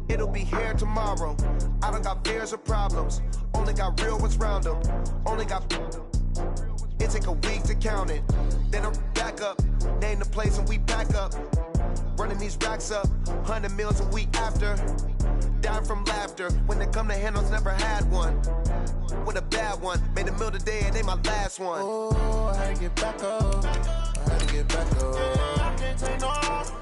It'll be here tomorrow. I don't got fears or problems. Only got real ones round them. Only got... It take a week to count it. Then I'm back up. Name the place and we back up. Running these racks up. 100 meals a week after. Dying from laughter. When they come to handles, never had one. With a bad one. Made a meal today and they my last one. Oh, I had to get back up. I had to get back up. I can't take no off.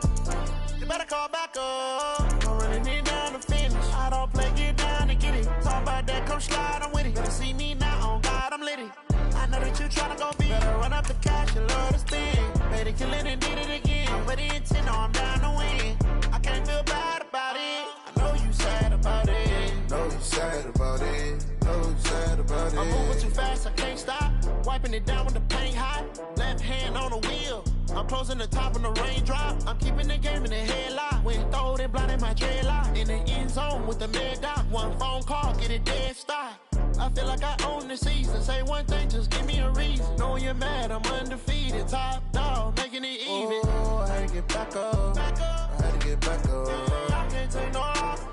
You better call back up. Don't really need down to finish. I don't play, get down to get it. Talk about that, come slide, I'm with it. Better see me now, on God, I'm litty. I know that you tryna go big. Better run up the cash, you love to spin. Made it, kill it, and did it again. But the intent, no, I'm down to win. I can't feel bad about it. I know you sad about it. Know you sad about it. Know you sad about it. I'm moving too fast, I can't stop. Wiping it down with the paint hot. Left hand on the wheel. I'm closing the top when the raindrop. I'm keeping the game in the headlock. When throwed and blinded my dreadlock. In the end zone with the mad dot. One phone call, get it dead stop. I feel like I own the season. Say one thing, just give me a reason. Knowing you're mad, I'm undefeated. Top dog, making it even. Oh, I had to get back up. Back up. I had to get back up. I can't take no off.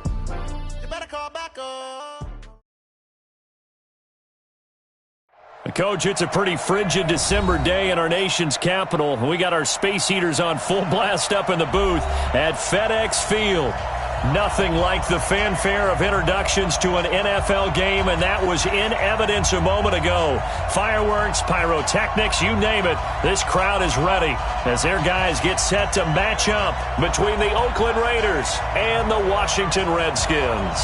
You better call back up. Coach, it's a pretty frigid December day in our nation's capital. We got our space heaters on full blast up in the booth at FedEx Field. Nothing like the fanfare of introductions to an NFL game, and that was in evidence a moment ago. Fireworks, pyrotechnics, you name it. This crowd is ready as their guys get set to match up between the Oakland Raiders and the Washington Redskins.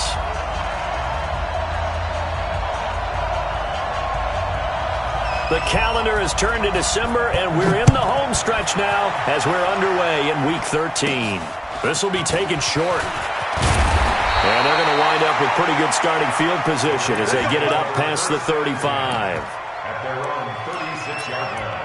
The calendar has turned to December, and we're in the home stretch now as we're underway in Week 13. This will be taken short. And they're going to wind up with pretty good starting field position as they get it up past the 35. At their own 36-yard line.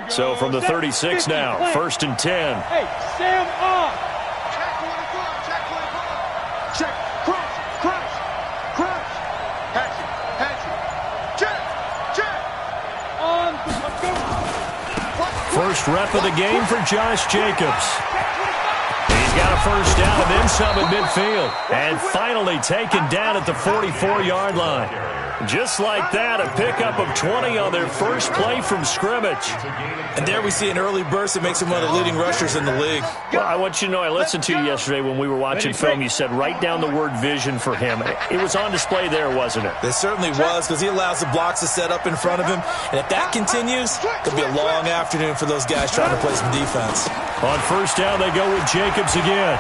So from the 36 now, 1st and 10. Hey, Sam on. Check, cross, pass it, check. On. First rep of the game for Josh Jacobs. He's got a first down and then some at midfield. And finally taken down at the 44-yard line. Just like that, a pickup of 20 on their first play from scrimmage. And there we see an early burst that makes him one of the leading rushers in the league. Well, I want you to know, I listened to you yesterday when we were watching film. You said write down the word vision for him. It was on display there, wasn't it? It certainly was, because he allows the blocks to set up in front of him. And if that continues, it could be a long afternoon for those guys trying to play some defense. On first down, they go with Jacobs again.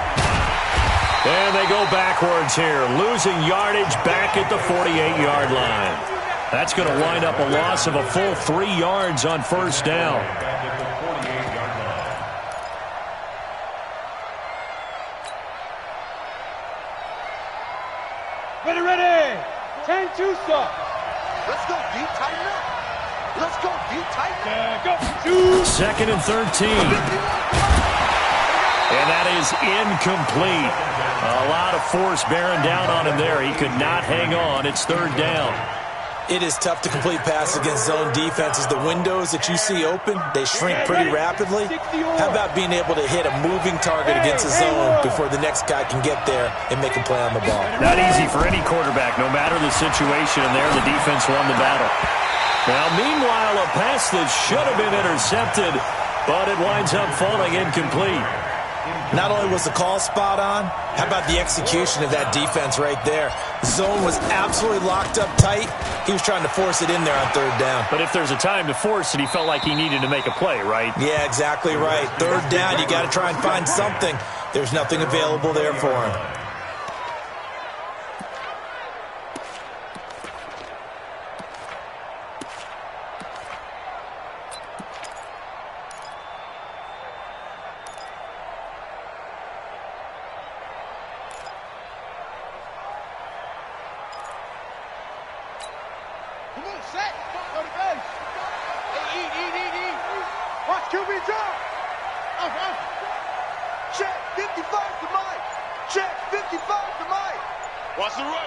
And they go backwards here, losing yardage back at the 48-yard line. That's going to wind up a loss of a full 3 yards on first down. Ready. 10-2 stop. Let's go deep, tighten up. Let's go deep, tighten up. Go. 2nd and 13. And that is incomplete. A lot of force bearing down on him there. He could not hang on. It's 3rd down. It is tough to complete passes against zone defenses. The windows that you see open, they shrink pretty rapidly. How about being able to hit a moving target against a zone before the next guy can get there and make a play on the ball? Not easy for any quarterback, no matter the situation. And there, the defense won the battle. Now, meanwhile, a pass that should have been intercepted, but it winds up falling incomplete. Not only was the call spot on, how about the execution of that defense right there? The zone was absolutely locked up tight. He was trying to force it in there on 3rd down. But if there's a time to force it, he felt like he needed to make a play, right? Yeah, exactly right. 3rd down, you got to try and find something. There's nothing available there for him. set. Go to base. Hey, eat. Watch QB drop. Check 55 to Mike. Check 55 to Mike. Watch the run.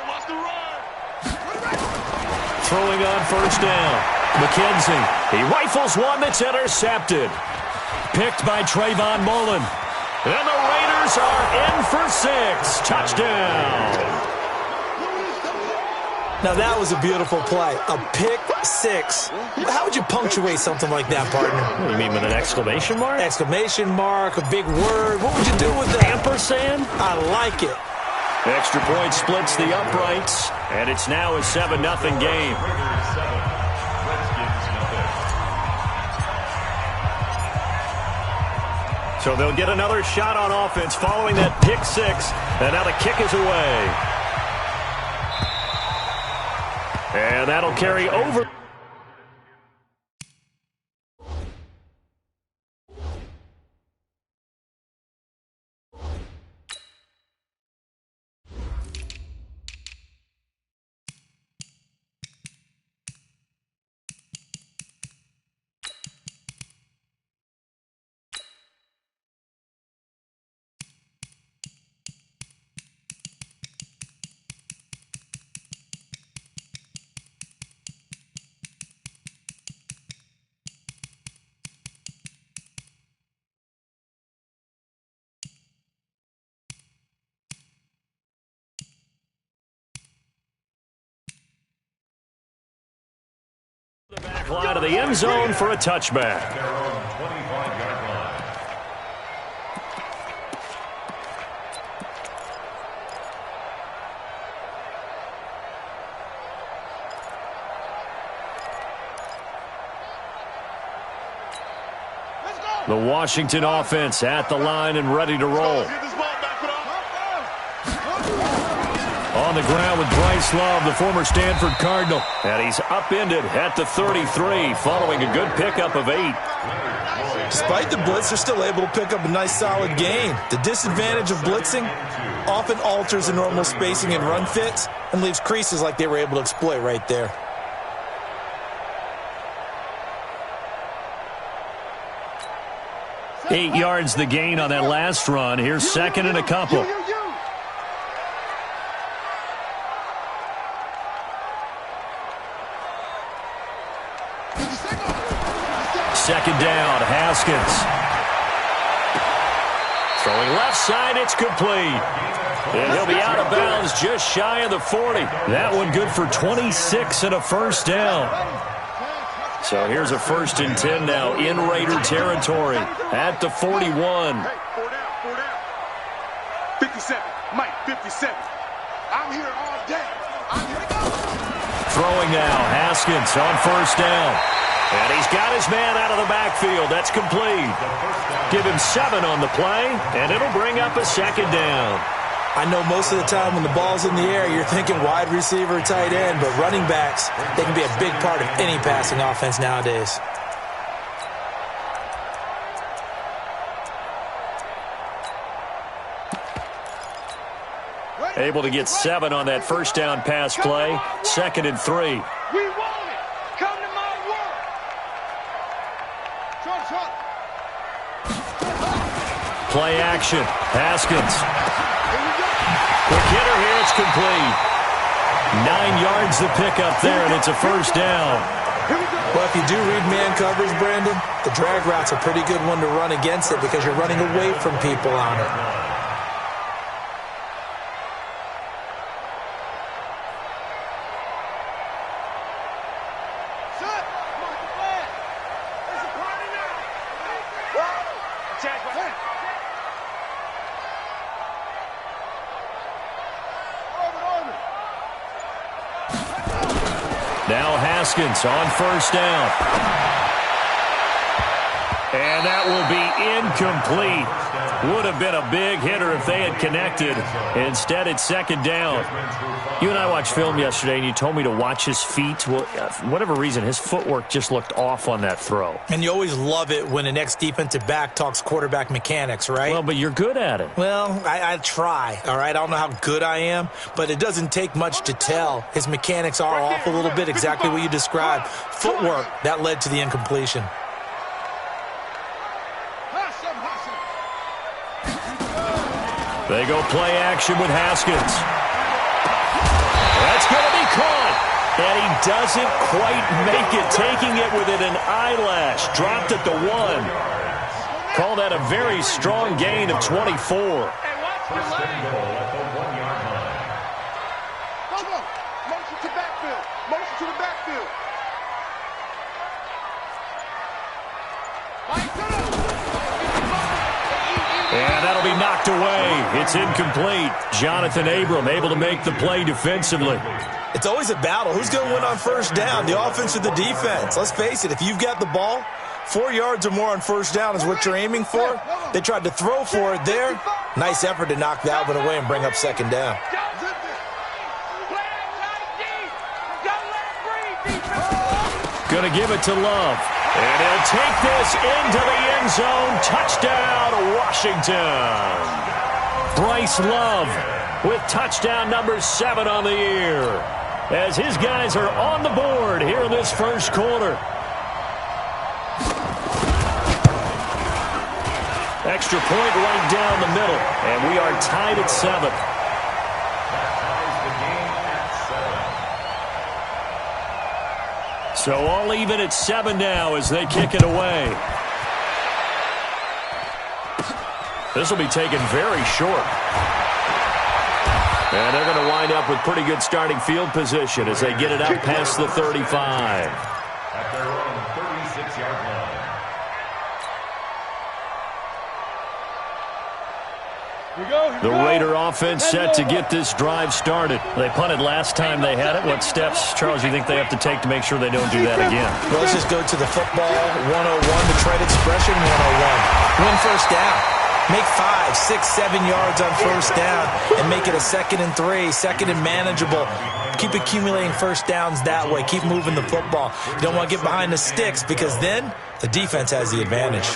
Throwing on first down. McKenzie. He rifles one that's intercepted. Picked by Trayvon Mullen. And the Raiders are in for 6. Touchdown. Now, that was a beautiful play. A pick 6. How would you punctuate something like that, partner? What do you mean, with an exclamation mark? Exclamation mark, a big word. What would you do with that? Ampersand? I like it. Extra point splits the uprights, and it's now a 7-0 game. Raiders 7, Redskins nothing. So they'll get another shot on offense following that pick 6, and now the kick is away. And that'll carry over. The back line of the end zone for a touchback. Their own 25-yard line. The Washington offense at the line and ready to roll. On the ground with Bryce Love, the former Stanford Cardinal. And he's upended at the 33 following a good pickup of 8. Despite the blitz, they're still able to pick up a nice solid gain. The disadvantage of blitzing often alters the normal spacing and run fits and leaves creases like they were able to exploit right there. Eight yards the gain on that last run. Here's second and a couple. Second down, Haskins. Throwing left side, it's complete. And he'll be out of bounds just shy of the 40. That one good for 26 and a first down. So here's a 1st and 10 now in Raider territory at the 41. Hey, 4 down. 57, Mike, 57. I'm here all day. I'm here to go. Throwing now, Haskins on first down. And he's got his man out of the backfield. That's complete. Give him 7 on the play, and it'll bring up a second down. I know most of the time when the ball's in the air, you're thinking wide receiver, tight end, but running backs, they can be a big part of any passing offense nowadays. Able to get 7 on that first down pass play. 2nd and 3. We want it. Come to my work. Short. Play action. Haskins. Quick hitter here. It's complete. 9 yards the pickup there, and it's a first down. Well, if you do read man coverage, Brandon, the drag route's a pretty good one to run against it because you're running away from people on it. Now Haskins on first down. And that will be incomplete. Would have been a big hitter if they had connected. Instead, it's second down. You and I watched film yesterday, and you told me to watch his feet. Well, for whatever reason, his footwork just looked off on that throw. And you always love it when an ex-defensive back talks quarterback mechanics, right? Well, but you're good at it. Well, I try, all right? I don't know how good I am, but it doesn't take much to tell. His mechanics are off a little bit, exactly what you described. Footwork, that led to the incompletion. They go play action with Haskins. That's going to be caught. And he doesn't quite make it, taking it within an eyelash. Dropped at the 1. Call that a very strong gain of 24. First and goal at the 1-yard line. Go. Motion to backfield. Motion to the backfield. And that'll be knocked away. It's incomplete. Jonathan Abram able to make the play defensively. It's always a battle. Who's going to win on first down, the offense or the defense? Let's face it, if you've got the ball, 4 yards or more on first down is what you're aiming for. They tried to throw for it there. Nice effort to knock that one away and bring up second down. Going to give it to Love. And he'll take this into the end zone. Touchdown, Washington. Bryce Love with touchdown number 7 on the year, as his guys are on the board here in this first quarter. Extra point right down the middle, and we are tied at 7. So all even at 7 now as they kick it away. This will be taken very short. And they're going to wind up with pretty good starting field position as they get it out past the 35. At their own 36-yard line. The Raider offense set to get this drive started. They punted last time they had it. What steps, Charles, you think they have to take to make sure they don't do that again? Well, let's just go to the football 101, Detroit expression 101. Win first down. Make 5, 6, 7 yards on first down and make it a 2nd and 3, 2nd and manageable. Keep accumulating first downs that way. Keep moving the football. You don't want to get behind the sticks because then the defense has the advantage.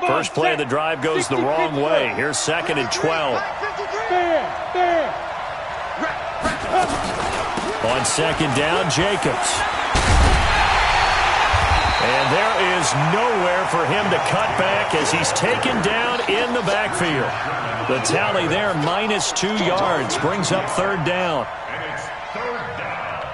First play of the drive goes the wrong way. Here's 2nd and 12. On 2nd down, Jacobs. And there is nowhere for him to cut back as he's taken down in the backfield. The tally there, -2 yards, brings up 3rd down. And it's 3rd down.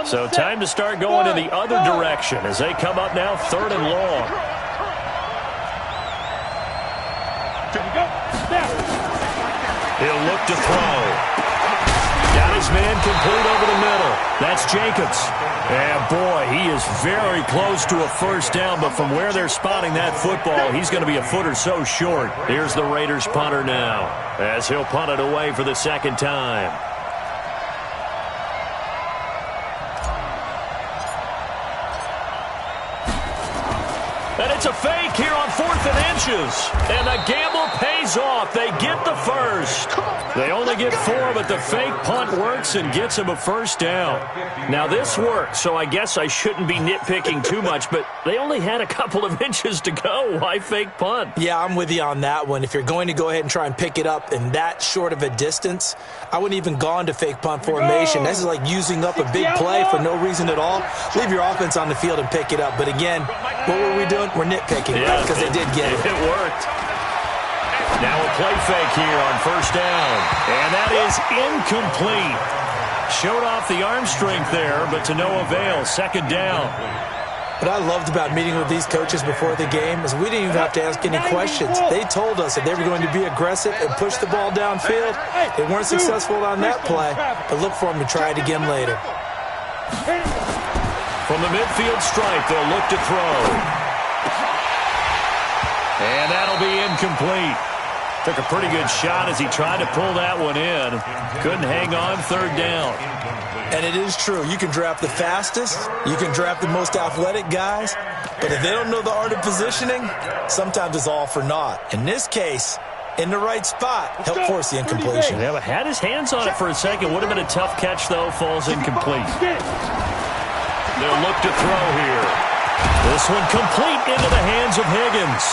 So time to start going in the other direction as they come up now 3rd and long. He'll look to throw. Got his man complete over the middle. That's Jacobs. And boy, he is very close to a first down, but from where they're spotting that football, he's going to be a foot or so short. Here's the Raiders punter now as he'll punt it away for the 2nd time. And it's a fake here on 4th and inches. And the gamble pays off. They get the first. They only get 4, but the fake punt works and gets them a first down. Now, this works, so I guess I shouldn't be nitpicking too much, but they only had a couple of inches to go. Why fake punt? Yeah, I'm with you on that one. If you're going to go ahead and try and pick it up in that short of a distance, I wouldn't even go into fake punt formation. This is like using up a big play for no reason at all. Leave your offense on the field and pick it up. But again, what were we doing? We're nitpicking because they did get it. It worked. Now a play fake here on first down. And that is incomplete. Showed off the arm strength there, but to no avail. 2nd down. What I loved about meeting with these coaches before the game is we didn't even have to ask any questions. They told us that they were going to be aggressive and push the ball downfield. They weren't successful on that play, but look for them to try it again later. From the midfield stripe, they'll look to throw. And that'll be incomplete. Took a pretty good shot as he tried to pull that one in. Couldn't hang on, third down. And it is true. You can draft the fastest. You can draft the most athletic guys. But if they don't know the art of positioning, sometimes it's all for naught. In this case, in the right spot, helped force the incompletion. Yeah, but had his hands on it for a second. Would have been a tough catch, though. Falls incomplete. They'll look to throw here. This one complete into the hands of Higgins.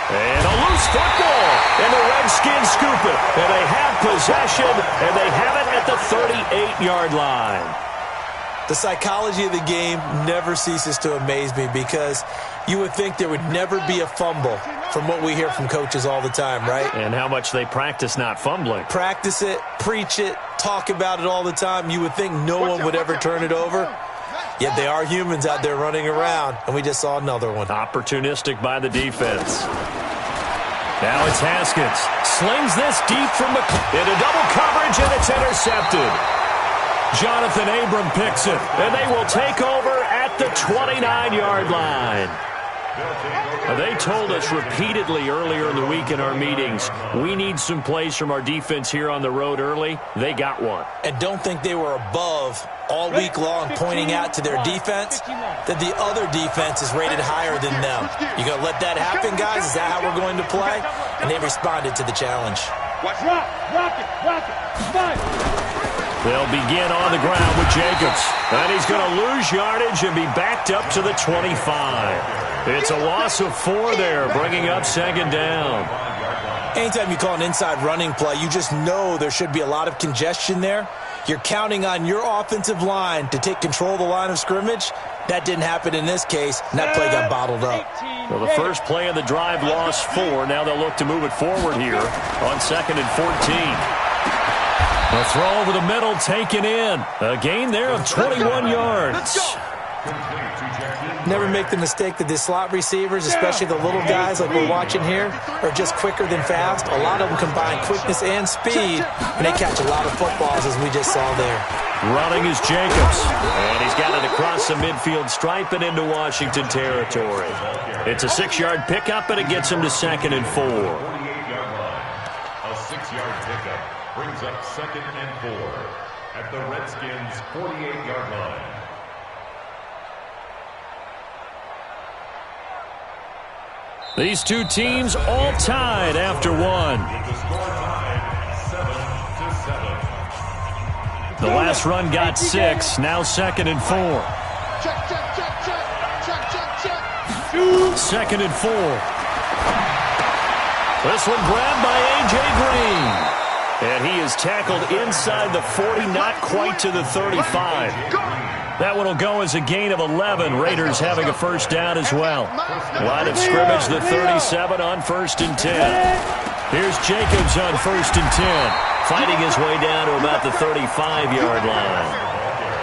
And a loose football. And the Redskins scoop it. And they have possession. And they have it at the 38-yard line. The psychology of the game never ceases to amaze me because you would think there would never be a fumble from what we hear from coaches all the time, right? And how much they practice not fumbling. Practice it, preach it, talk about it all the time. You would think no one would ever turn it over. Yet they are humans out there running around, and we just saw another one. Opportunistic by the defense. Now it's Haskins. Slings this deep from into double coverage, and it's intercepted. Jonathan Abram picks it, and they will take over at the 29-yard line. They told us repeatedly earlier in the week in our meetings, we need some plays from our defense here on the road early. They got one. And don't think they were above all week long pointing out to their defense that the other defense is rated higher than them. You going to let that happen, guys? Is that how we're going to play? And they responded to the challenge. They'll begin on the ground with Jacobs. And he's going to lose yardage and be backed up to the 25. It's a loss of 4 there, bringing up second down. Anytime you call an inside running play, you just know there should be a lot of congestion there. You're counting on your offensive line to take control of the line of scrimmage. That didn't happen in this case, and that play got bottled up. Well, the first play of the drive lost 4. Now they'll look to move it forward here on 2nd and 14. A throw over the middle taken in. A gain there of 21 yards. Never make the mistake that the slot receivers, especially the little guys like we're watching here, are just quicker than fast. A lot of them combine quickness and speed, and they catch a lot of footballs, as we just saw there. Running is Jacobs, and he's got it across the midfield stripe and into Washington territory. It's a 6-yard pickup, and it gets him to 2nd and 4. A 6-yard pickup brings up 2nd and 4 at the Redskins' 48-yard line. These two teams all tied after one. The last run got 6, now 2nd and 4. Second and 4. This one grabbed by A.J. Green. And he is tackled inside the 40, not quite to the 35. That one will go as a gain of 11. Raiders having a first down as well. Line of scrimmage, the 37 on 1st and 10. Here's Jacobs on 1st and 10. Fighting his way down to about the 35-yard line.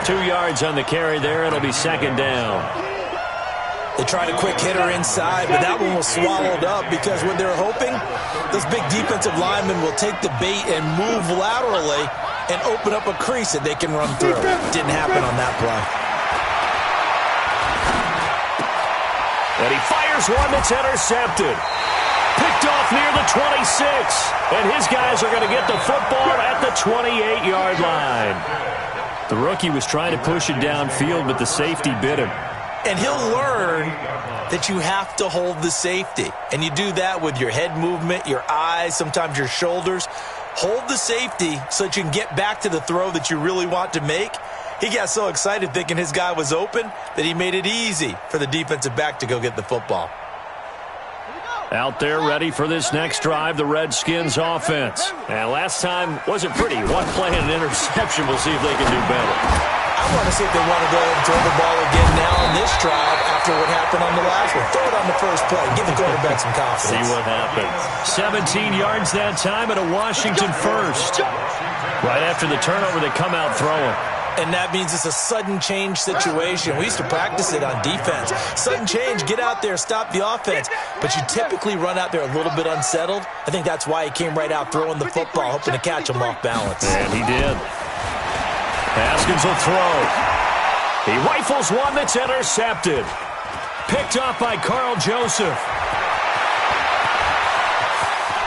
2 yards on the carry there. It'll be 2nd down. They tried a quick hitter inside, but that one was swallowed up because what they're hoping, those big defensive linemen will take the bait and move laterally and open up a crease that they can run through. Didn't happen on that play. And he fires one that's intercepted. Picked off near the 26. And his guys are going to get the football at the 28-yard line. The rookie was trying to push it downfield, but the safety bit him. And he'll learn that you have to hold the safety. And you do that with your head movement, your eyes, sometimes your shoulders. Hold the safety so that you can get back to the throw that you really want to make. He got so excited thinking his guy was open that he made it easy for the defensive back to go get the football. Out there ready for this next drive, the Redskins offense. And last time wasn't pretty. One play and an interception. We'll see if they can do better. I want to see if they want to go and throw the ball again now on this drive after what happened on the last one. Throw it on the first play. Give the quarterback some confidence. See what happens. 17 yards that time and a Washington first. Right after the turnover, they come out throwing. And that means it's a sudden change situation. We used to practice it on defense. Sudden change, get out there, stop the offense. But you typically run out there a little bit unsettled. I think that's why he came right out throwing the football, hoping to catch him off balance. And he did. Haskins will throw. He rifles one that's intercepted. Picked off by Carl Joseph.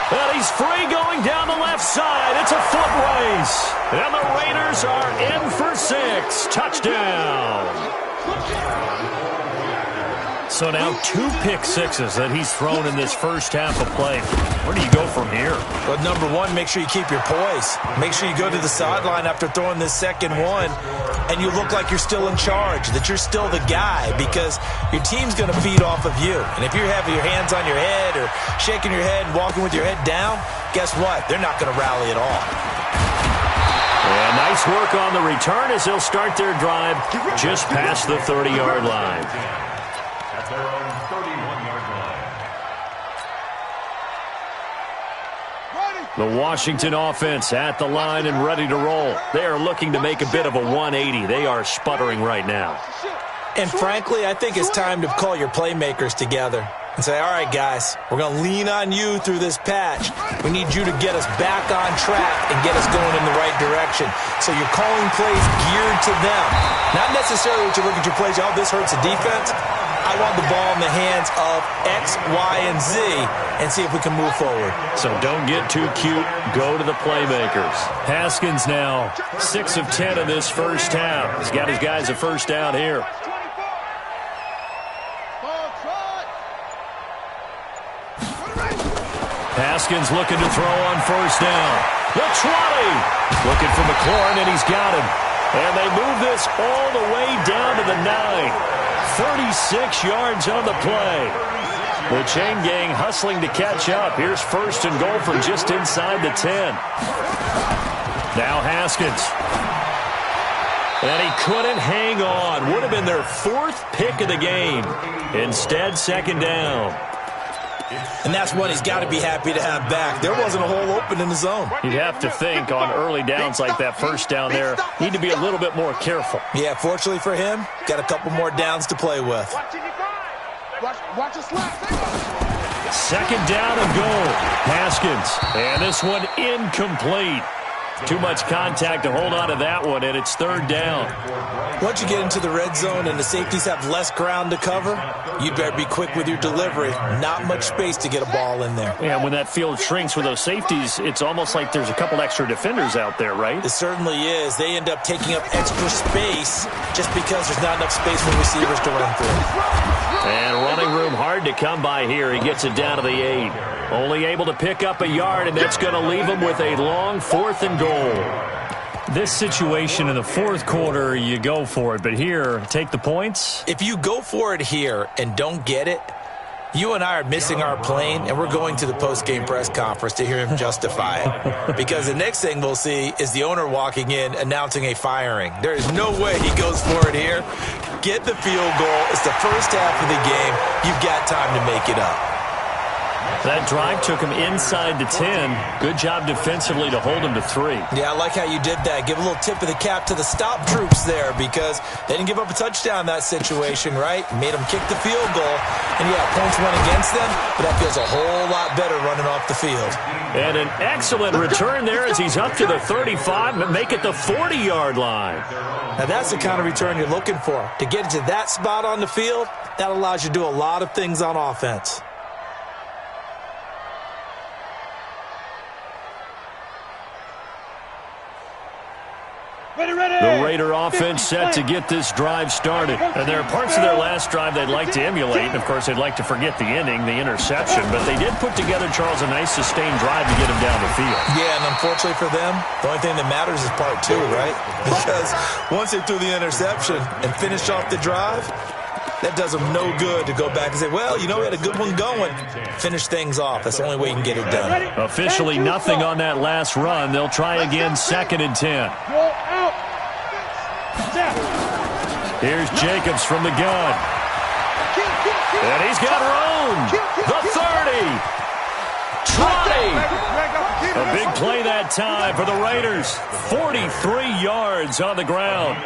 And he's free going down the left side. It's a foot race. And the Raiders are in for 6. Touchdown. So now 2 pick sixes that he's thrown in this first half of play. Where do you go from here? Well, number one, make sure you keep your poise. Make sure you go to the sideline after throwing this second one, and you look like you're still in charge, that you're still the guy, because your team's going to feed off of you. And if you're having your hands on your head or shaking your head and walking with your head down, guess what? They're not going to rally at all. And nice work on the return as they'll start their drive just past the 30-yard line. At their own 31-yard line. The Washington offense at the line and ready to roll. They are looking to make a bit of a 180. They are sputtering right now. And frankly, I think it's time to call your playmakers together and say, all right, guys, we're going to lean on you through this patch. We need you to get us back on track and get us going in the right direction. So you're calling plays geared to them. Not necessarily that you look at your plays, oh, this hurts the defense. I want the ball in the hands of X, Y, and Z and see if we can move forward. So don't get too cute. Go to the playmakers. Haskins now 6 of 10 in this first half. He's got his guys a first down here. Haskins looking to throw on first down. The 20. Looking for McLaurin, and he's got him. And they move this all the way down to the 9. 36 yards on the play. The chain gang hustling to catch up. Here's first and goal from just inside the 10. Now Haskins. And he couldn't hang on. Would have been their 4th pick of the game. Instead, second down. And that's what he's got to be happy to have back. There wasn't a hole open in the zone. You'd have to think on early downs like that first down there, need to be a little bit more careful. Yeah, fortunately for him, got a couple more downs to play with. Watch us slap. Second down and goal. Haskins. And this one incomplete. Too much contact to hold on to that one, and it's third down. Once you get into the red zone and the safeties have less ground to cover, you better be quick with your delivery. Not much space to get a ball in there. Yeah, when that field shrinks with those safeties, it's almost like there's a couple extra defenders out there, right? It certainly is. They end up taking up extra space just because there's not enough space for receivers to run through. And running room hard to come by here. He gets it down to the 8. Only able to pick up a yard, and that's going to leave him with a long 4th and goal. This situation in the 4th quarter, you go for it. But here, take the points. If you go for it here and don't get it, you and I are missing our plane, and we're going to the post-game press conference to hear him justify it. Because the next thing we'll see is the owner walking in announcing a firing. There is no way he goes for it here. Get the field goal. It's the first half of the game. You've got time to make it up. That drive took him inside the 10. Good job defensively to hold him to 3. Yeah, I like how you did that. Give a little tip of the cap to the stop troops there, because they didn't give up a touchdown in that situation, right? Made them kick the field goal. And, yeah, points went against them, but that feels a whole lot better running off the field. And an excellent return there as he's up to the 35, but make it the 40-yard line. Now, that's the kind of return you're looking for. To get to that spot on the field, that allows you to do a lot of things on offense. The Raider offense set to get this drive started. And there are parts of their last drive they'd like to emulate. And, of course, they'd like to forget the ending, the interception. But they did put together, Charles, a nice sustained drive to get him down the field. Yeah, and unfortunately for them, the only thing that matters is part 2, right? Because once they threw the interception and finished off the drive, that does them no good to go back and say, well, you know, we had a good one going. Finish things off. That's the only way you can get it done. Officially nothing on that last run. They'll try again, 2nd and 10. Here's Jacobs from the gun. And he's got room. The 30. 20. A big play that time for the Raiders. 43 yards on the ground.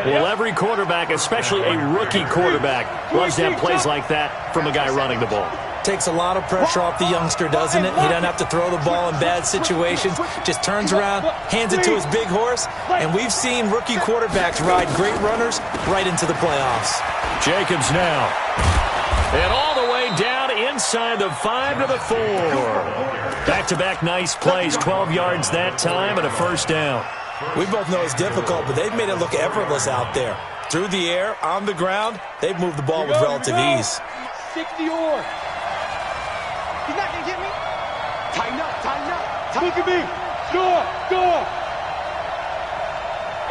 Well, every quarterback, especially a rookie quarterback, loves to have plays like that from a guy running the ball. Takes a lot of pressure off the youngster, doesn't it? He doesn't have to throw the ball in bad situations. Just turns around, hands it to his big horse, and we've seen rookie quarterbacks ride great runners right into the playoffs. Jacobs now. And all the way down inside the 5 to the 4. Back-to-back nice plays, 12 yards that time and a first down. We both know it's difficult, but they've made it look effortless out there. Through the air, on the ground, they've moved the ball with relative ease. 60-yard. He's not going to get me. Tighten up, tighten up. Look at me. Score, score.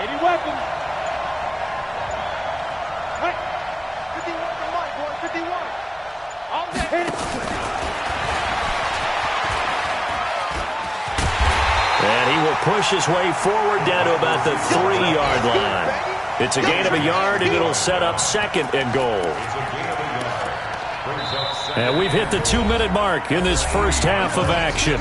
80 weapons. Hey, 51 for Mike, boy, 51. All day. Hit it. And he will push his way forward down to about the 3-yard line. It's a gain of a yard, and it'll set up 2nd and goal. And we've hit the 2-minute mark in this first half of action.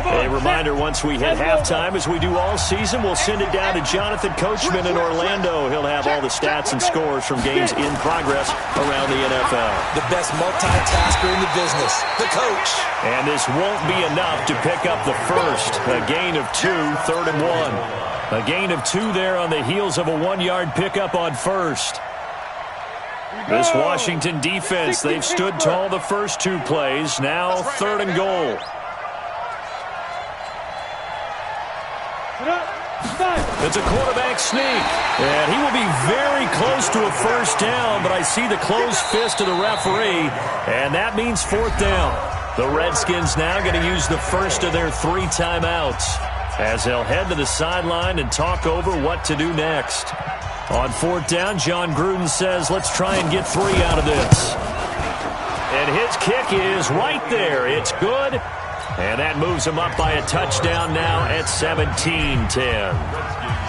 A reminder, once we hit halftime, as we do all season, we'll send it down to Jonathan Coachman in Orlando. He'll have all the stats and scores from games in progress around the NFL. The best multitasker in the business, the coach. And this won't be enough to pick up the first. A gain of 2, 3rd and 1. A gain of 2 there on the heels of a 1-yard pickup on first. This Washington defense, they've stood tall the first 2 plays. Now 3rd and goal. It's a quarterback sneak, and he will be very close to a first down, but I see the closed fist of the referee, and that means 4th down. The Redskins now going to use the first of their 3 timeouts as they'll head to the sideline and talk over what to do next. On 4th down, John Gruden says, let's try and get 3 out of this. And his kick is right there. It's good. And that moves him up by a touchdown now at 17-10.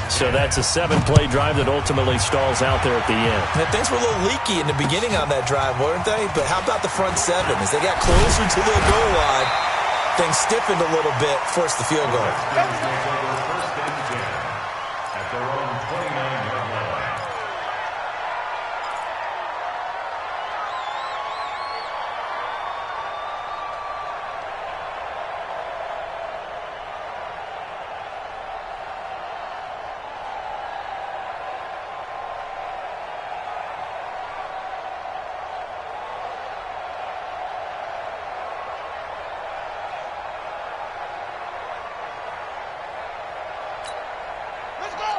So that's a 7-play drive that ultimately stalls out there at the end. And things were a little leaky in the beginning on that drive, weren't they? But how about the front 7? As they got closer to the goal line, things stiffened a little bit, forced the field goal. At their own 29-yard line.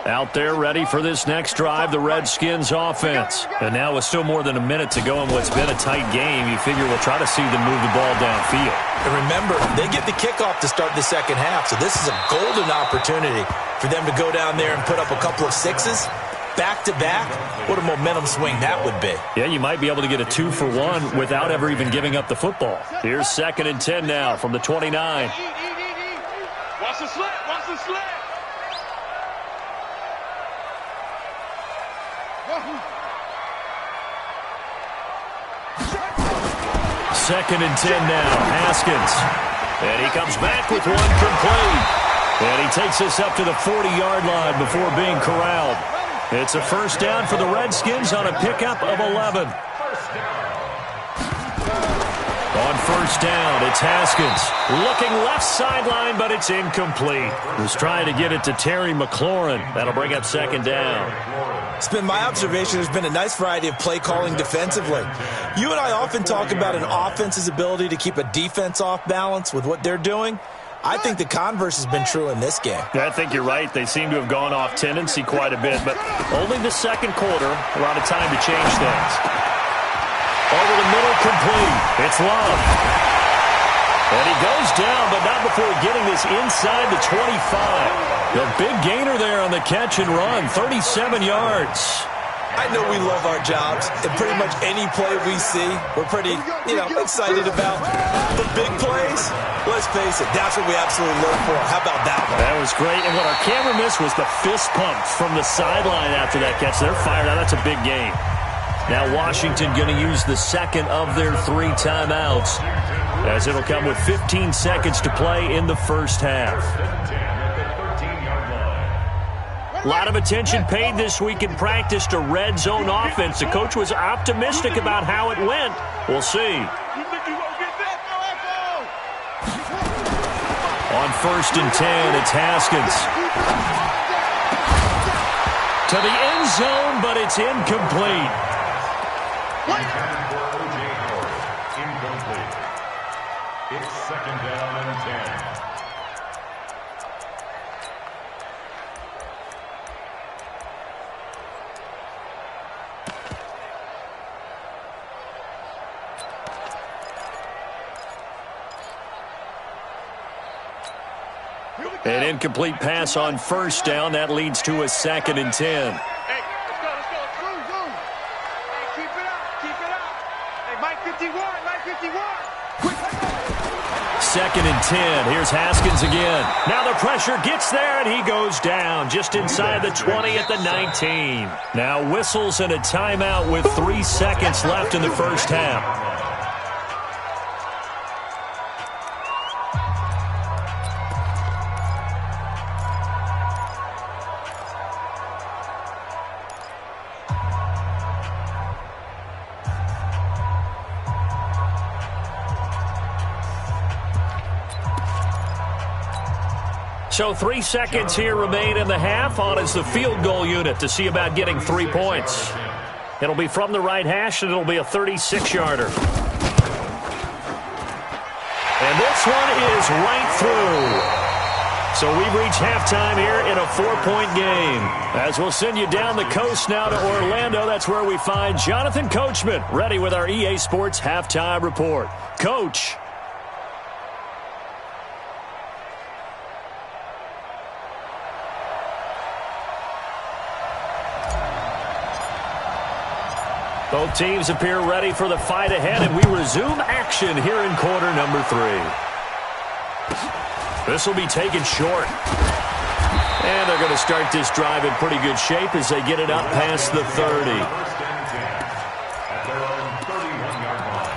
Out there ready for this next drive, the Redskins offense. And now with still more than a minute to go in what's been a tight game, you figure we'll try to see them move the ball downfield. And remember, they get the kickoff to start the second half, so this is a golden opportunity for them to go down there and put up a couple of 6s. Back-to-back, what a momentum swing that would be. Yeah, you might be able to get a 2-for-1 without ever even giving up the football. Here's 2nd and 10 now from the 29. Watch the slant, watch the slant. 2nd and 10 now, Haskins. And he comes back with one complete. And he takes us up to the 40-yard line before being corralled. It's a first down for the Redskins on a pickup of 11. On first down, it's Haskins. Looking left sideline, but it's incomplete. Was trying to get it to Terry McLaurin. That'll bring up 2nd down. It's been my observation there's been a nice variety of play calling defensively. You and I often talk about an offense's ability to keep a defense off balance with what they're doing. I think the converse has been true in this game. I think you're right. They seem to have gone off tendency quite a bit, but only the second quarter, a lot of time to change things. Over the middle, complete. It's Love. And he goes down, but not before getting this inside the 25. The big gainer there on the catch and run, 37 yards. I know we love our jobs, and pretty much any play we see, we're pretty, excited about. But big plays, let's face it, that's what we absolutely live for. How about that one? That was great, and what our camera missed was the fist pump from the sideline after that catch. They're fired out. That's a big game. Now Washington going to use the second of their 3 timeouts, as it'll come with 15 seconds to play in the first half. A lot of attention paid this week in practice to red zone offense. The coach was optimistic about how it went. We'll see. On 1st and 10, it's Haskins. To the end zone, but it's incomplete. Incomplete. It's 2nd down and 10. An incomplete pass on 1st down. That leads to a 2nd and 10. Hey, let's go. Zoom. Hey, keep it up. Hey, Mike 51. 2nd and 10. Here's Haskins again. Now the pressure gets there, and he goes down just inside the 20 at the 19. Now whistles and a timeout with 3 seconds left in the first half. So 3 seconds here remain in the half. On is the field goal unit to see about getting 3 points. It'll be from the right hash, and it'll be a 36-yarder. And this one is right through. So we've reached halftime here in a 4-point game. As we'll send you down the coast now to Orlando, that's where we find Jonathan Coachman, ready with our EA Sports Halftime Report. Coach. Both teams appear ready for the fight ahead, and we resume action here in quarter number 3. This will be taken short. And they're going to start this drive in pretty good shape as they get it up past the 30. At their own 31-yard line.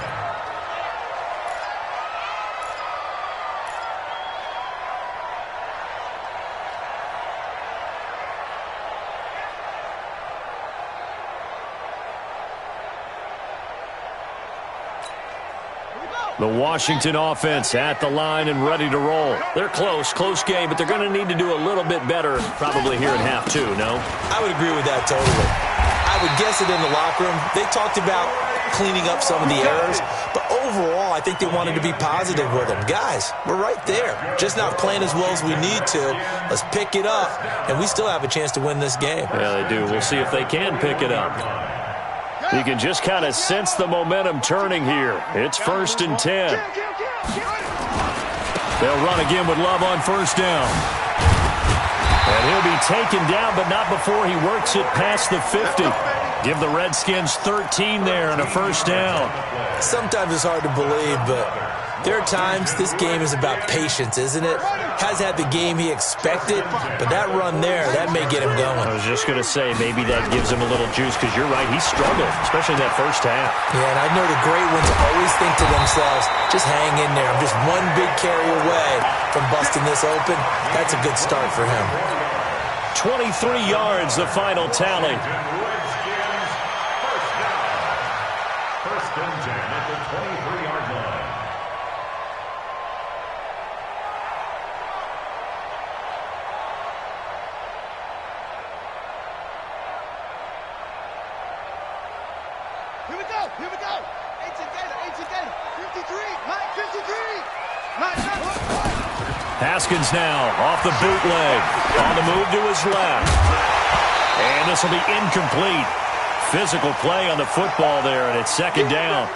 The Washington offense at the line and ready to roll. They're close game, but they're going to need to do a little bit better probably here in half 2, no? I would agree with that totally. I would guess it in the locker room. They talked about cleaning up some of the errors, but overall, I think they wanted to be positive with them. Guys, we're right there. Just not playing as well as we need to. Let's pick it up, and we still have a chance to win this game. Yeah, they do. We'll see if they can pick it up. You can just kind of sense the momentum turning here. It's 1st and 10. They'll run again with Love on 1st down. And he'll be taken down, but not before he works it past the 50. Give the Redskins 13 there and a 1st down. Sometimes it's hard to believe, but there are times this game is about patience, isn't it? Has had the game he expected, but that run there, that may get him going. I was just going to say, maybe that gives him a little juice, because you're right, he struggled, especially in that first half. Yeah, and I know the great ones always think to themselves, just hang in there. I'm just one big carry away from busting this open. That's a good start for him. 23 yards, the final tally. First and 10 at the 23-yard line. Here we go. 53. Mike, 53. Haskins now off the bootleg. On the move to his left. And this will be incomplete. Physical play on the football there, and it's 2nd down.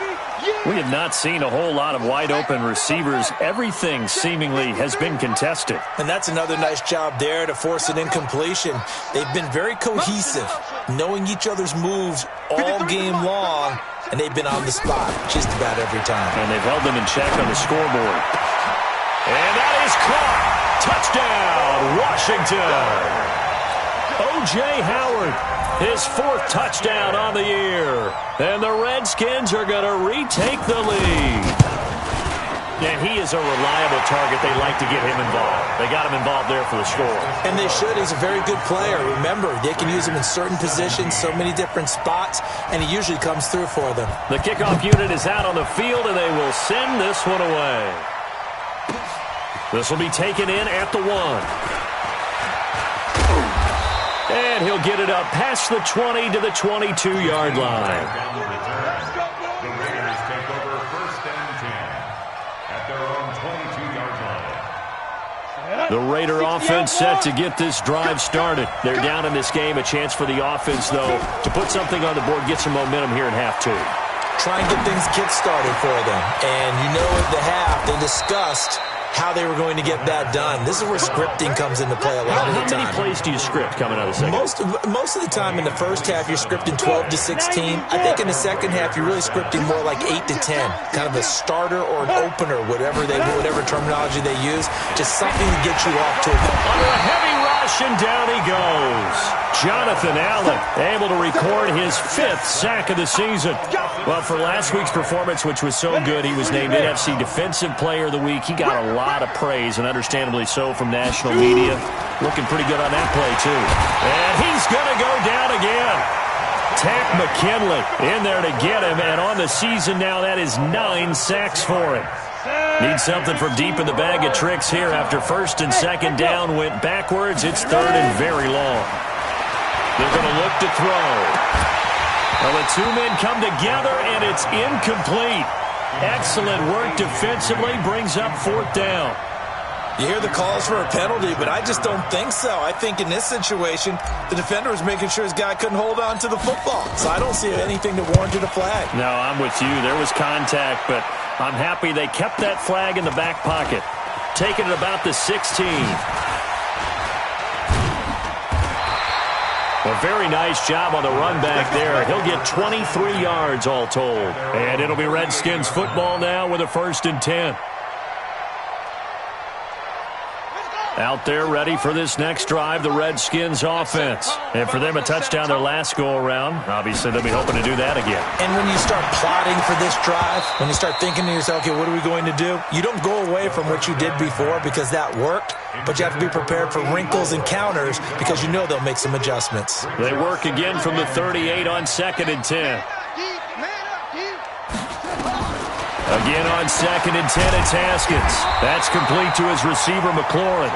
We have not seen a whole lot of wide-open receivers. Everything seemingly has been contested. And that's another nice job there to force an incompletion. They've been very cohesive, knowing each other's moves all game long, and they've been on the spot just about every time. And they've held them in check on the scoreboard. And that is caught. Touchdown, Washington. O.J. Howard, his 4th touchdown on the year. And the Redskins are going to retake the lead. And he is a reliable target. They like to get him involved. They got him involved there for the score. And they should. He's a very good player. Remember, they can use him in certain positions, so many different spots, and he usually comes through for them. The kickoff unit is out on the field, and they will send this one away. This will be taken in at the 1. And he'll get it up past the 20 to the 22-yard line. The Raiders take over 1st and 10 at their own 22-yard line. The Raider offense set to get this drive started. They're down in this game. A chance for the offense, though, to put something on the board, get some momentum here in half 2. Try and get things kick-started for them. And you know at the half, they discussed how they were going to get that done. This is where scripting comes into play a lot of the time. How many plays do you script coming out of the second? Most of the time in the first half, you're scripting 12 to 16. I think in the second half, you're really scripting more like 8 to 10. Kind of a starter or an opener, whatever terminology they use. Just something to get you off to a good under a heavy rush, and down he goes. Jonathan Allen able to record his 5th sack of the season. Well, for last week's performance, which was so good, he was named NFC Defensive Player of the Week. He got a lot of praise, and understandably so, from national media. Looking pretty good on that play, too. And he's going to go down again. Takk McKinley in there to get him, and on the season now, that is 9 sacks for him. Needs something from deep in the bag of tricks here after 1st and 2nd down went backwards. It's 3rd and very long. They're going to look to throw. Well, the 2 men come together, and it's incomplete. Excellent work defensively, brings up 4th down. You hear the calls for a penalty, but I just don't think so. I think in this situation, the defender was making sure his guy couldn't hold on to the football. So I don't see anything that warranted a flag. No, I'm with you. There was contact, but I'm happy they kept that flag in the back pocket. Taking it about the 16. A very nice job on the run back there. He'll get 23 yards all told. And it'll be Redskins football now with a 1st and 10. Out there ready for this next drive, the Redskins offense. And for them, a touchdown their last go-around. Obviously, they'll be hoping to do that again. And when you start plotting for this drive, when you start thinking to yourself, okay, what are we going to do? You don't go away from what you did before because that worked, but you have to be prepared for wrinkles and counters because you know they'll make some adjustments. They work again from the 38 on 2nd and 10. Again on 2nd and 10, it's Haskins. That's complete to his receiver, McLaurin.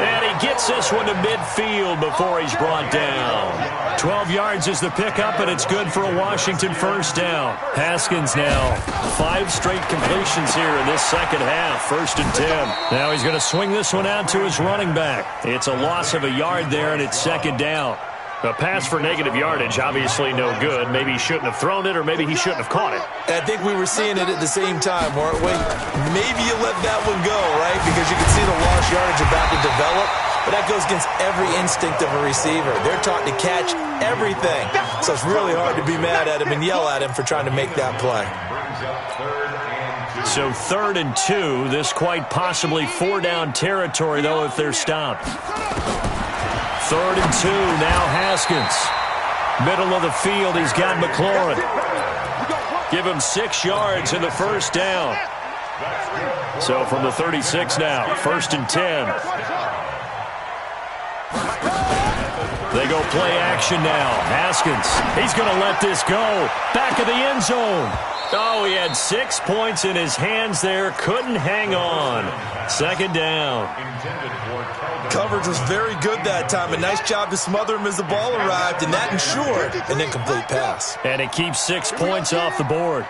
And he gets this one to midfield before he's brought down. 12 yards is the pickup, and it's good for a Washington 1st down. Haskins now 5 straight completions here in this second half, 1st and 10. Now he's going to swing this one out to his running back. It's a loss of a yard there, and it's 2nd down. A pass for negative yardage, obviously no good. Maybe he shouldn't have thrown it, or maybe he shouldn't have caught it. I think we were seeing it at the same time, weren't we? Maybe you let that one go, right? Because you can see the lost yardage about to develop. But that goes against every instinct of a receiver. They're taught to catch everything. So it's really hard to be mad at him and yell at him for trying to make that play. So 3rd and 2. This quite possibly 4-down territory, though, if they're stopped. 3rd and 2, now Haskins. Middle of the field, he's got McLaurin. Give him 6 yards in the 1st down. So from the 36 now, 1st and 10. They go play action now. Haskins, he's going to let this go. Back of the end zone. Oh, he had 6 points in his hands there. Couldn't hang on. 2nd down. Coverage was very good that time. A nice job to smother him as the ball arrived, and that ensured an incomplete pass. And it keeps 6 points off the board.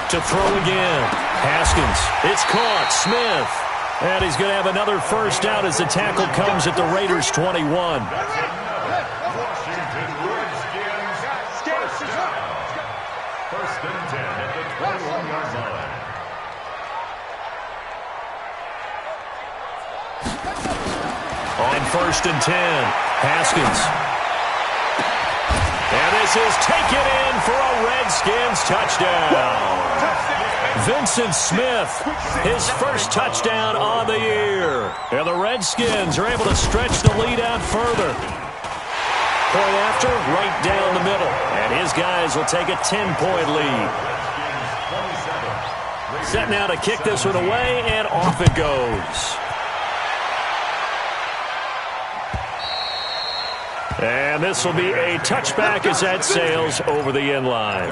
To throw again. Haskins. It's caught. Smith. And he's going to have another 1st down as the tackle comes at the Raiders' 21. On 1st and 10, Haskins. And they this is taken in for a Redskins touchdown. Vincent Smith, his first touchdown on the year. And the Redskins are able to stretch the lead out further. Point after, right down the middle. And his guys will take a 10-point lead. Set now to kick this one away, and off it goes. And this will be a touchback as that sails over the end line.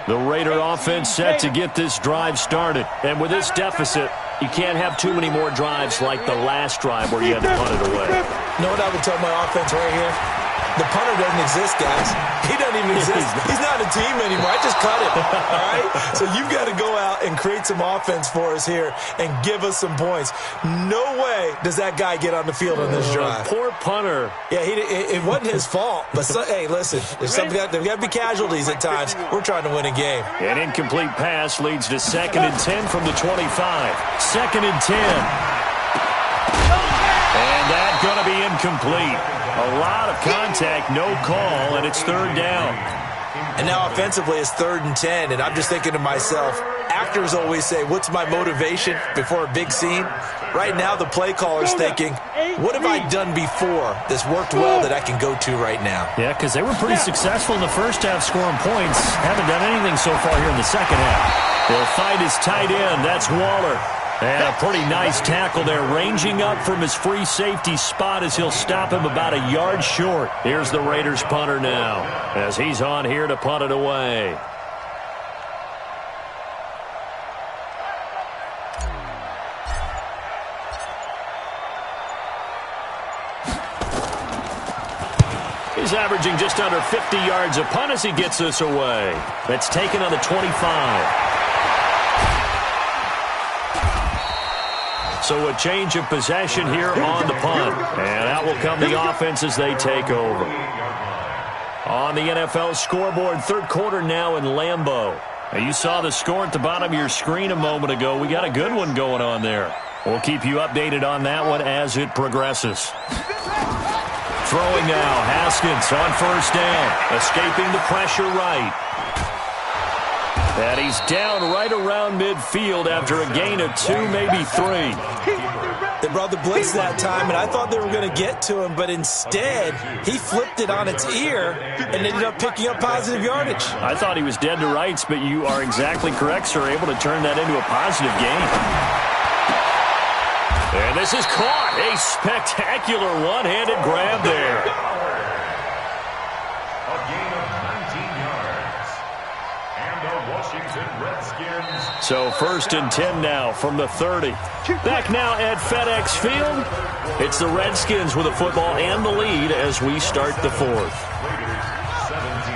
The Raider offense set to get this drive started. And with this deficit, you can't have too many more drives like the last drive where you had to punt it away. You know what I would tell my offense right here? The punter doesn't exist, guys. He doesn't even exist. He's not a team anymore. I just cut him, all right? So you've got to go out and create some offense for us here and give us some points. No way does that guy get on the field on this drive. Poor punter. Yeah, it wasn't his fault. But, hey, listen, there's got to be casualties at times. We're trying to win a game. An incomplete pass leads to 2nd and 10 from the 25. 2nd and 10. And that's going to be incomplete. A lot of contact, no call, and it's 3rd down. And now offensively it's 3rd and 10, and I'm just thinking to myself, actors always say, what's my motivation before a big scene? Right now the play caller's thinking, what have I done before that's worked well that I can go to right now? Yeah, because they were pretty successful in the first half scoring points. Haven't done anything so far here in the second half. They'll find his tight end. That's Waller. And a pretty nice tackle there, ranging up from his free safety spot as he'll stop him about a yard short. Here's the Raiders punter now as he's on here to punt it away. He's averaging just under 50 yards a punt as he gets this away. That's taken on the 25. So a change of possession here on the punt. And out will come the offense as they take over. On the NFL scoreboard, 3rd quarter now in Lambeau. Now you saw the score at the bottom of your screen a moment ago. We got a good one going on there. We'll keep you updated on that one as it progresses. Throwing now, Haskins on 1st down. Escaping the pressure right. And he's down right around midfield after a gain of 2, maybe 3. They brought the blitz that time, and I thought they were going to get to him, but instead, he flipped it on its ear and ended up picking up positive yardage. I thought he was dead to rights, but you are exactly correct, sir, able to turn that into a positive gain. And this is caught. A spectacular one-handed grab there. A gain of 19 yards. And the Washington Redskins. So 1st and 10 now from the 30. Back now at FedEx Field. It's the Redskins with the football and the lead as we start the 4th. Raiders 17.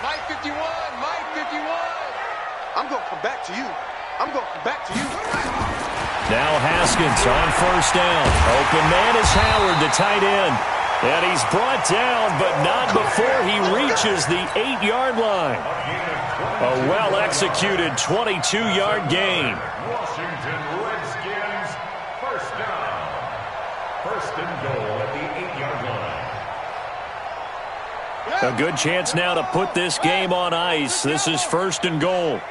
Mike 51, Mike 51. I'm going to come back to you. I'm going to come back to you. Now Haskins on 1st down. Open man is Howard, the tight end. And he's brought down, but not before he reaches the 8-yard line. A well-executed 22-yard gain. Washington Redskins, 1st down. 1st and goal at the 8-yard line. A good chance now to put this game on ice. This is 1st and goal.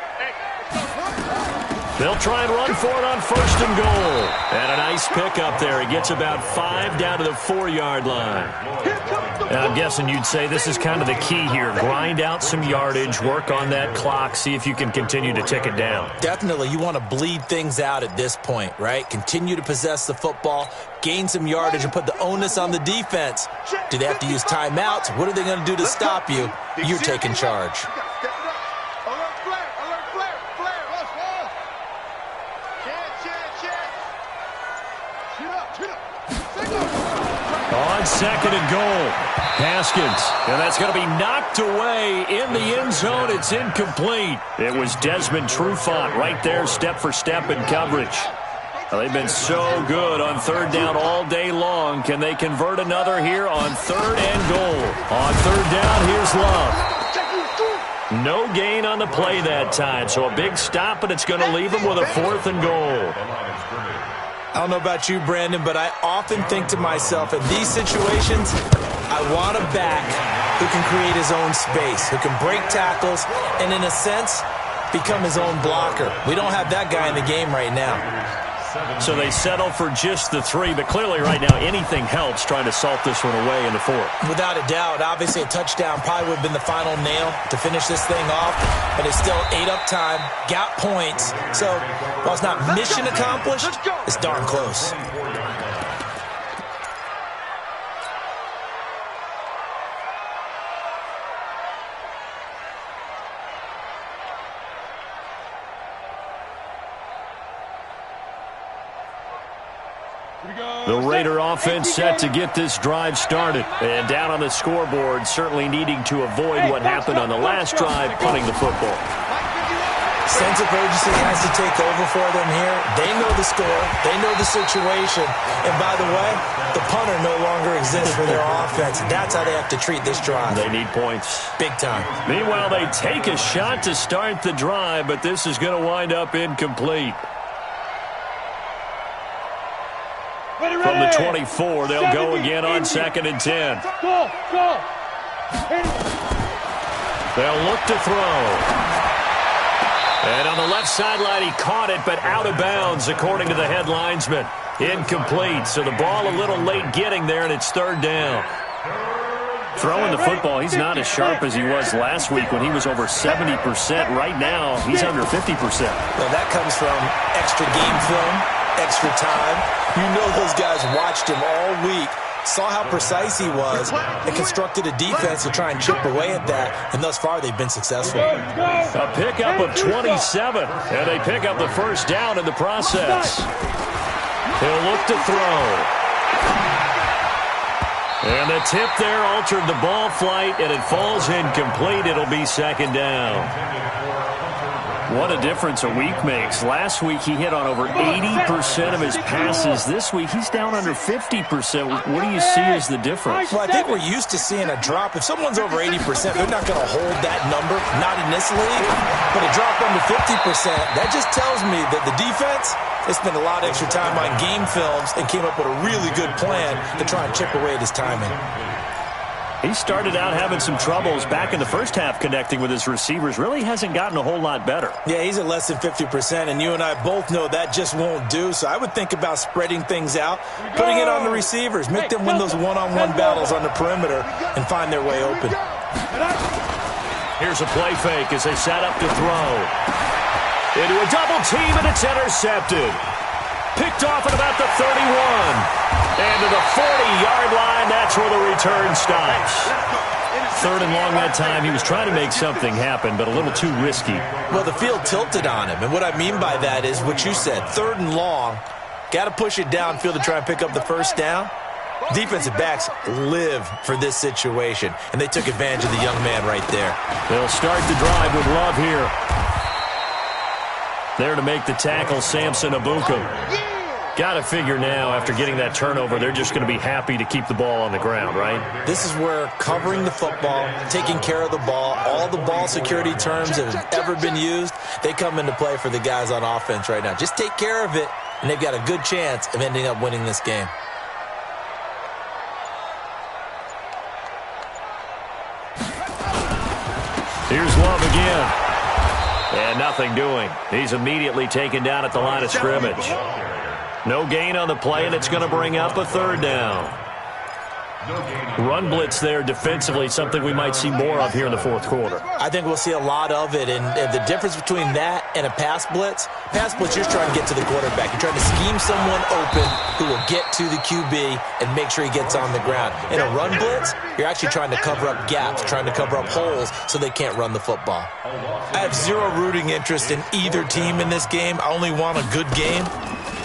They'll try and run for it on 1st and goal. And a nice pickup there. He gets about 5 down to the 4-yard line. And I'm guessing you'd say this is kind of the key here. Grind out some yardage, work on that clock, see if you can continue to tick it down. Definitely. You want to bleed things out at this point, right? Continue to possess the football, gain some yardage, and put the onus on the defense. Do they have to use timeouts? What are they going to do to stop you? You're taking charge. On 2nd and goal, Haskins. And that's going to be knocked away in the end zone. It's incomplete. It was Desmond Trufant right there, step for step in coverage. Well, they've been so good on third down all day long. Can they convert another here on third and goal? On third down, here's Love. No gain on the play that time, so a big stop, and it's going to leave them with a 4th and goal. I don't know about you, Brandon, but I often think to myself, in these situations, I want a back who can create his own space, who can break tackles, and in a sense, become his own blocker. We don't have that guy in the game right now. So they settle for just the 3, but clearly right now anything helps trying to salt this one away in the 4th. Without a doubt, obviously a touchdown probably would have been the final nail to finish this thing off, but it's still ate up time, got points. So while it's not mission accomplished, it's darn close. The Raider offense set to get this drive started. And down on the scoreboard, certainly needing to avoid what happened on the last drive, punting the football. Sense of urgency has to take over for them here. They know the score. They know the situation. And by the way, the punter no longer exists for their offense. That's how they have to treat this drive. They need points. Big time. Meanwhile, they take a shot to start the drive, but this is going to wind up incomplete. From the 24, they'll go again on 2nd and 10. They'll look to throw. And on the left sideline, he caught it, but out of bounds, according to the head linesman. Incomplete, so the ball a little late getting there, and it's 3rd down. Throwing the football, he's not as sharp as he was last week when he was over 70%. Right now, he's under 50%. Well, that comes from extra game film, extra time. You know those guys watched him all week, saw how precise he was, and constructed a defense to try and chip away at that, and thus far they've been successful. A pickup of 27, and they pick up the 1st down in the process. He'll look to throw. And the tip there altered the ball flight, and it falls incomplete. It'll be 2nd down. What a difference a week makes. Last week he hit on over 80% of his passes. This week he's down under 50%. What do you see as the difference? Well, I think we're used to seeing a drop. If someone's over 80%, they're not going to hold that number, not in this league. But a drop under 50%, that just tells me that the defense, they spent a lot of extra time on game films and came up with a really good plan to try and chip away at his timing. He started out having some troubles back in the first half connecting with his receivers. Really hasn't gotten a whole lot better. Yeah, he's at less than 50%, and you and I both know that just won't do. So I would think about spreading things out, putting it on the receivers, make them win those one-on-one battles on the perimeter and find their way open. Here's a play fake as they set up to throw. Into a double team, and it's intercepted. Picked off at about the 31. And to the 40-yard line, that's where the return stops. 3rd and long that time. He was trying to make something happen, but a little too risky. Well, the field tilted on him, and what I mean by that is what you said. 3rd and long, got to push it downfield to try and pick up the 1st down. Defensive backs live for this situation, and they took advantage of the young man right there. They'll start the drive with Love here. There to make the tackle, Samson Ebukam. Got to figure now, after getting that turnover, they're just going to be happy to keep the ball on the ground, right? This is where covering the football, taking care of the ball, all the ball security terms that have ever been used, they come into play for the guys on offense right now. Just take care of it, and they've got a good chance of ending up winning this game. Here's Love again. And nothing doing. He's immediately taken down at the line of scrimmage. No gain on the play, and it's going to bring up a 3rd down. Run blitz there defensively, something we might see more of here in the 4th quarter. I think we'll see a lot of it, and the difference between that and a pass blitz, you're trying to get to the quarterback. You're trying to scheme someone open who will get to the QB and make sure he gets on the ground. In a run blitz, you're actually trying to cover up gaps, trying to cover up holes so they can't run the football. I have zero rooting interest in either team in this game. I only want a good game.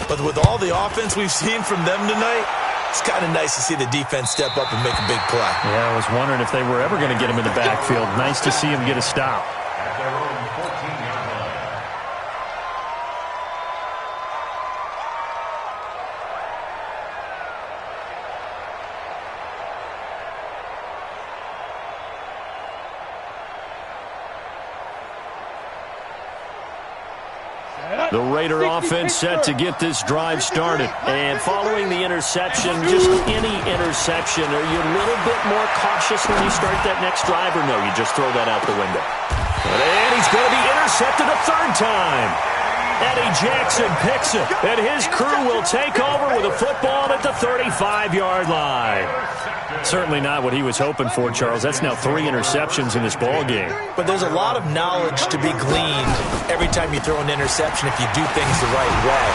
But with all the offense we've seen from them tonight, it's kind of nice to see the defense step up and make a big play. Yeah, I was wondering if they were ever going to get him in the backfield. Nice to see him get a stop. The Raider offense set to get this drive started. And following the interception, just any interception, are you a little bit more cautious when you start that next drive, or no, you just throw that out the window? And he's going to be intercepted a third time. Eddie Jackson picks it, and his crew will take over with a football at the 35-yard line. Certainly not what he was hoping for, Charles. That's now 3 interceptions in this ball game. But there's a lot of knowledge to be gleaned every time you throw an interception if you do things the right way.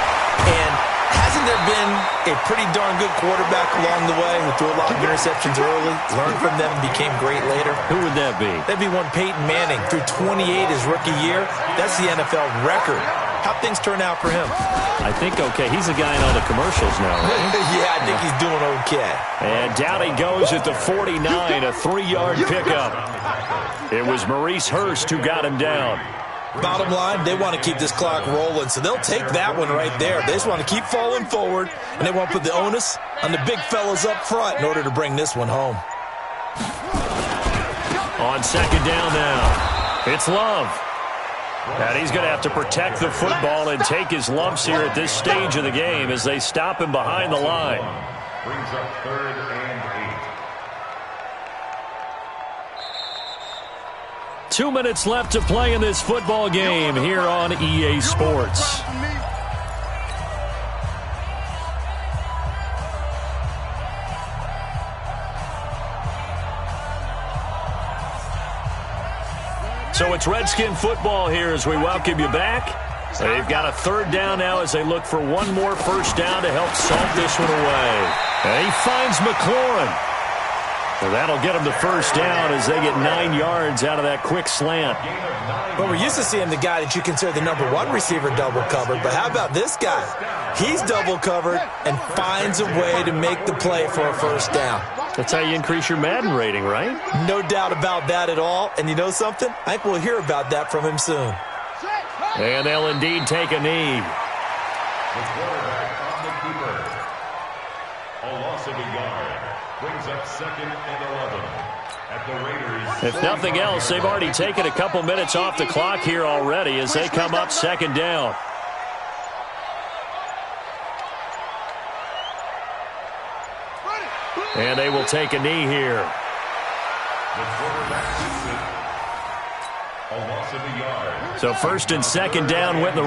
And hasn't there been a pretty darn good quarterback along the way who threw a lot of interceptions early, learned from them, and became great later? Who would that be? That'd be one Peyton Manning. Threw 28 his rookie year. That's the NFL record. How'd things turn out for him? I think okay. He's a guy in all the commercials now, right? Yeah, I think he's doing okay. And down he goes at the 49, a 3-yard pickup. It was Maurice Hurst who got him down. Bottom line, they want to keep this clock rolling, so they'll take that one right there. They just want to keep falling forward, and they want to put the onus on the big fellas up front in order to bring this one home. On second down now, it's Love. And he's going to have to protect the football and take his lumps here at this stage of the game as they stop him behind the line. Brings up 3rd and 8. 2 minutes left to play in this football game here on EA Sports. So it's Redskin football here as we welcome you back. They've got a 3rd down now as they look for one more first down to help salt this one away. And he finds McLaurin. Well, that'll get him the first down as they get 9 yards out of that quick slant. Well, we're used to seeing the guy that you consider the #1 receiver double covered, but how about this guy? He's double covered and finds a way to make the play for a first down. That's how you increase your Madden rating, right? No doubt about that at all. And you know something? I think we'll hear about that from him soon. And they'll indeed take a knee. The quarterback on the keeper. A loss of a yard. Brings up 2nd and 11. At the Raiders. If nothing else, they've already taken a couple minutes off the clock here already as they come up 2nd down. And they will take a knee here. The quarterback gets it. A loss of a yard. So 1st and 2nd down with the